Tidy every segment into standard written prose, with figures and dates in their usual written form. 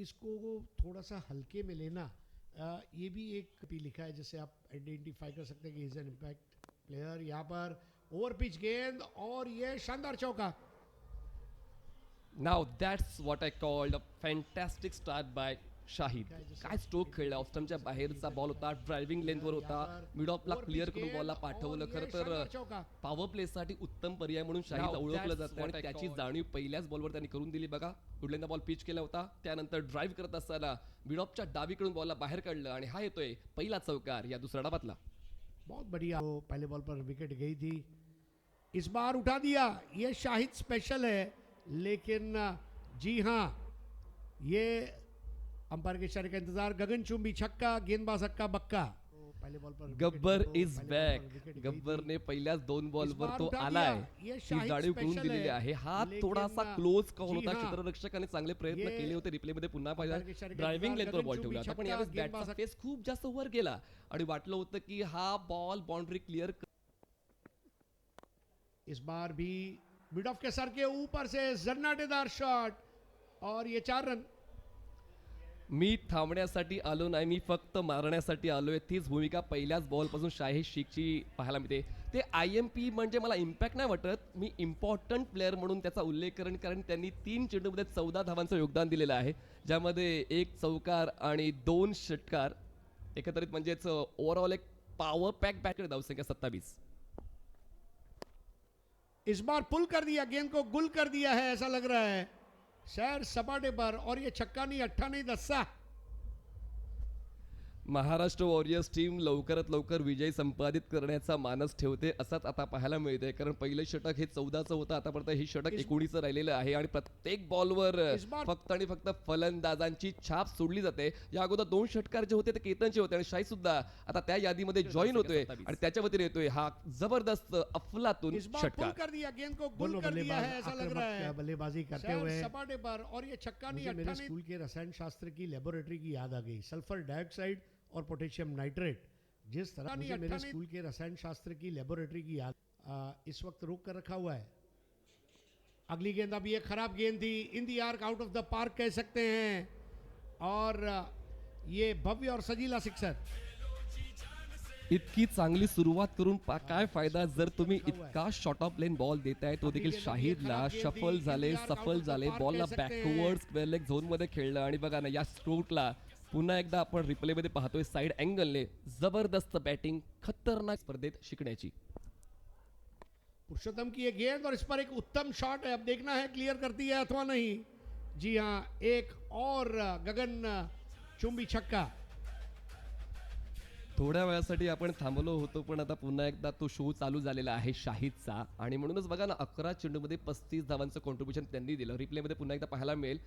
इसको थोड़ा सा हल्के में लेना, ये भी एक भी लिखा है जिससे आप आइडेंटिफाई कर सकते हैं कि इज एन इम्पैक्ट प्लेयर। यहाँ पर ओवर पिच गेंद और ये शानदार चौका। Now that's what I called a fantastic start by Shahid. काय स्ट्रोक खेळला, ऑफ स्टंपच्या बाहेरचा बॉल होता, ड्रायव्हिंग लेंथवर होता, मिड ऑफला क्लिअर करून बॉलला पाठवलं. खरं तर पॉवर प्लेसाठी उत्तम पर्याय म्हणून शाहिद ओळखलं जातं आणि त्याची जाणीव पहिल्याच बॉलवर त्यांनी करून दिली. बघा, कुठल्यांदा बॉल पिच केला होता, त्यानंतर ड्राईव्ह करत असताना मिड ऑफच्या डावीकडून बॉलला बाहेर काढलं आणि हा येतोय पहिला चौकार या दुसऱ्या डावातला. बहुत बढ़िया, वो पहले बॉल पर विकेट गई थी, इस बार उठा दिया. ये शाहिद स्पेशल है, लेकिन जी हाँ, ये अंपायर के इशारे का इंतजार. गगनचुंबी छक्का, गेंदबाज हक्का बक्का. पहले बॉल पर गब्बर इज बॅक. गब्बरने पहिल्याच दोन बॉलवर तो आलाय, ही जाणीव करून दिलेली आहे. हा थोडासा क्लोज कॉल होता, क्षेत्ररक्षकाने चांगले प्रयत्न केले होते. रिप्ले मध्ये पुन्हा पाहिजे, ड्रायव्हिंग लेंथवर बॉल ठेवला होता, पण यावेळेस बॅटचा फेस खूप जास्त वर गेला आणि वाटलं होतं की हा बॉल बाउंड्री क्लिअर. इस बार भी मिड ऑफ के सर के ऊपर से जन्नाटेदार शॉट और ये 4 रन. मी थांबण्यासाठी आलो नाही, मी फक्त मारण्यासाठी आलोय. तीच भूमिका पहिल्याच बॉलपासून शाहिद शेखची पाहायला मिळते. ते IMP म्हणजे मला इम्पॅक्ट नाही वाटत, मी इम्पॉर्टंट प्लेअर म्हणून त्याचा उल्लेख करेन, कारण त्यांनी 3 चेंडूमध्ये 14 धावांचं योगदान दिलेलं आहे, ज्यामध्ये 1 चौकार आणि 2 षटकार. एकत्रित म्हणजेच ओव्हरऑल एक पॉवर पॅक बॅट धावसंख्या 27. इस बार पुल कर दिया, गेंद को गुल कर दिया है ऐसा लग रहा है सैर सपाटे पर. और ये छक्का नहीं, अट्ठा नहीं, दस्सा. महाराष्ट्र वॉरियर्स टीम लवकरात लवकर विजय संपादित करण्याचा मानस ठेवते असंच आता पाहायला मिळते, कारण पहिलं षटक हे 14चं होतं, आतापर्यंत हे षटक 19चं राहिलेलं आहे आणि प्रत्येक बॉलवर फक्त आणि फक्त फलंदाजांची छाप सोडली जाते. या अगोदर 2 षटकार जे होते ते केतनचे होते आणि शाहिद सुद्धा आता त्या यादीमध्ये जॉईन होतोय आणि त्याच्या वतीने येतोय हा जबरदस्त अफलातून षटकार. बल्लेबाजी करते हुए सपाटे पर और ये छक्का नहीं, मेरे स्कूल के रसायन शास्त्र की लेबोरेटरी की याद आ गई. सल्फर डाइऑक्साइड और पोटेशियम नाइट्रेट, जिस तरह मुझे मेरे स्कूल के रसायन शास्त्र की लेबोरेटरी की याद इस वक्त रोक कर रखा हुआ है. अगली गेंद, अब ये खराब गेंद थी, in the arc, out of the park कह सकते हैं, और ये भव्य और सजीला सिक्सर. इतकी चांगली सुरुवात करून काय फायदा जर तुम्ही इतका शॉर्ट ऑफ लेन बॉल देताय. तो देखील शाहिदला सफल झाले, बॉलला बॅकवर्ड स्क्वेअर लेग झोन मध्ये खेळलं आणि बघा ना, या स्ट्रोकला पुन्हा एकदा आपण रिप्ले मध्ये पाहतोय साइड अँगलने जबरदस्त बॅटिंग, खतरनाक स्पर्धेत शिकण्याची. पुरुषोत्तम की ये गेंद और इस पर एक उत्तम शॉट है, अब देखना है क्लियर करती है अथवा नहीं. जी हाँ, एक और गगन चुंबी छक्का. थोड्या वेळासाठी आपण थांबलो होतो, पण आता पुन्हा एकदा तो शो चालू झालेला आहे शाहिदचा आणि म्हणूनच बघा ना, 11 चेंडूमध्ये 35 धावांचं कॉन्ट्रीब्युशन त्यांनी दिलं. रिप्लेमध्ये पुन्हा एकदा पाहायला मिळेल,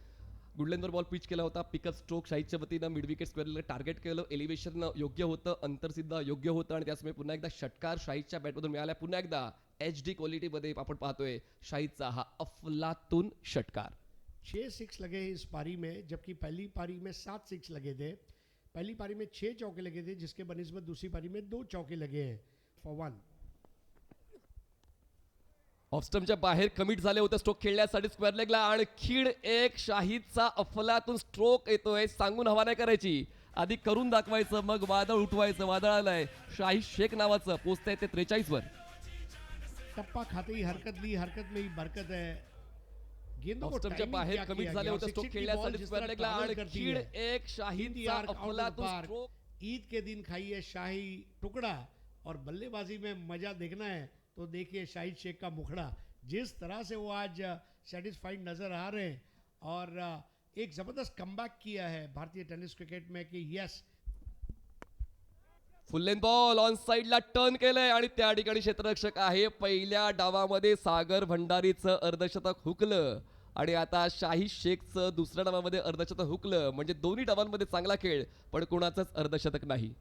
गुडलेनवर बॉल पिच केला होता, पिकअप स्ट्रोक शाहिदच्या वतीनं मिड विकेट स्क्वेअरला टार्गेट केलं, एलिव्हेशन योग्य होतं, अंतरसिद्धा योग्य होतं आणि त्याचमुळे पुन्हा एकदा षटकार शाहिदच्या बॅटमधून मिळाला. पुन्हा एकदा HD क्वालिटीमध्ये आपण पाहतोय शाहिदचा हा अफलातून षटकार. 6 6 लगे इस पारी में, जबकि पहली पारी में 7 6 लगे थे. पहली पारी में 6 चौके लगे थे, जिसके बनस्बत दूसरी पारी में 2 चौके लगे हैं फॉर 1. ऑफस्टमच्या बाहेर कमिट झाले होते स्ट्रोक खेळण्यासाठी स्क्वेअर लेगला, आणखीन एक शाहिदचा अफलातून स्ट्रोक येतोय. सांगून हवा नाही करायची, आधी करून दाखवायचं, मग वादळ उठवायचं. वादळ आलंय, शाहिद शेख नावाचं, पोचतंय ते 43 वर. टप्पा खाते ही हरकत ली, हरकत में ही बरकत है. ऑफस्टमच्या बाहेर कमिट झाले होते स्ट्रोक खेळण्यासाठी स्क्वेअर लेगला, आणखीन एक शाहिदचा अफलातून स्ट्रोक. ईद के दिन खाइए शाही टुकड़ा और बल्लेबाजी में मजा देखना है तो देखिए शाहिद शेख का मुखड़ा. जिस तरह से वो आज सेटिस्फाइड नजर आ रहे हैं और एक जबरदस्त कमबैक किया है भारतीय टेनिस क्रिकेट में कि yes. Full length ball on साइडला टर्न केलंय आणि त्या ठिकाणी क्षेत्ररक्षक आहे. पहिल्या डावामध्ये सागर भंडारीचं अर्धशतक हुकलं आणि आता शाहिद शेखचं दुसऱ्या डावामध्ये अर्धशतक हुकलं, म्हणजे दोन्ही डावांमध्ये चांगला खेळ, पण कोणाचंच अर्धशतक नाही.